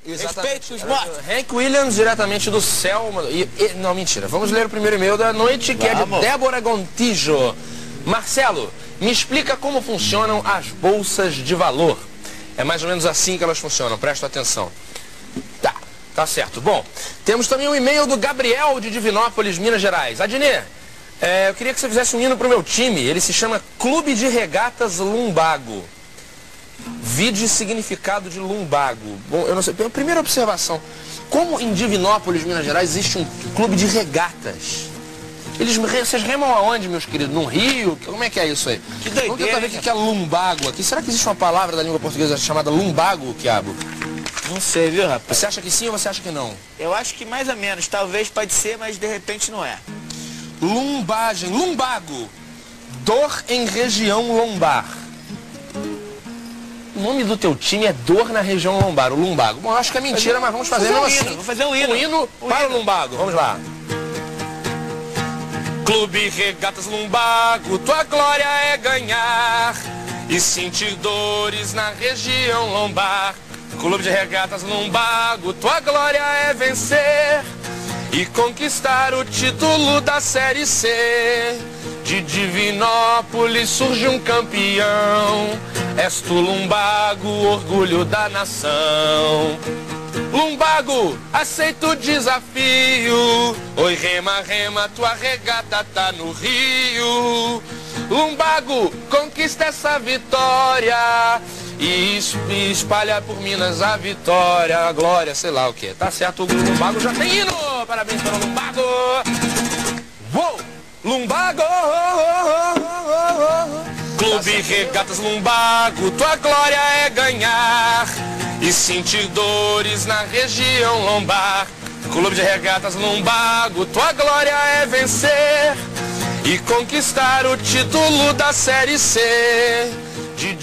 Respeite os mortos. Hank Williams, diretamente do céu. Não, mentira. Vamos ler o primeiro e-mail da noite, que é de Débora Gontijo. Marcelo, me explica como funcionam as bolsas de valor. É mais ou menos assim que elas funcionam, presta atenção. Tá certo. Bom, temos também um e-mail do Gabriel de Divinópolis, Minas Gerais. Adnê, eu queria que você fizesse um hino pro meu time. Ele se chama Clube de Regatas Lumbago. Vide significado de lumbago. Bom, eu não sei. Primeira observação. Como em Divinópolis, Minas Gerais, existe um clube de regatas? Vocês remam aonde, meus queridos? No rio? Como é que é isso aí? Que doideira. Vamos tentar ver o que é lumbago aqui. Será que existe uma palavra da língua portuguesa chamada lumbago, Quiabo? Não sei, viu, rapaz? Você acha que sim ou você acha que não? Eu acho que mais ou menos. Talvez pode ser, mas de repente não é. Lumbagem. Lumbago. Dor em região lombar. O nome do teu time é Dor na região lombar, o lumbago. Bom, eu acho que é mentira, mas vamos fazer mesmo assim. Vou fazer um hino. Um hino para o lumbago. Vamos lá. Clube Regatas Lumbago, tua glória é ganhar e sentir dores na região lombar. Clube de Regatas Lumbago, tua glória é vencer e conquistar o título da Série C. De Divinópolis surge um campeão, és tu Lumbago, orgulho da nação. Lumbago, aceita o desafio, oi rema, rema, tua regata tá no rio. Lumbago, conquista essa vitória e espalha por Minas a vitória, a glória, sei lá o que. Tá certo, o Lumbago já tem hino, parabéns para o Lumbago. Uou! Lumbago, Clube Regatas Lumbago, tua glória é ganhar e sentir dores na região lombar. Clube de Regatas Lumbago, tua glória é vencer e conquistar o título da Série C. De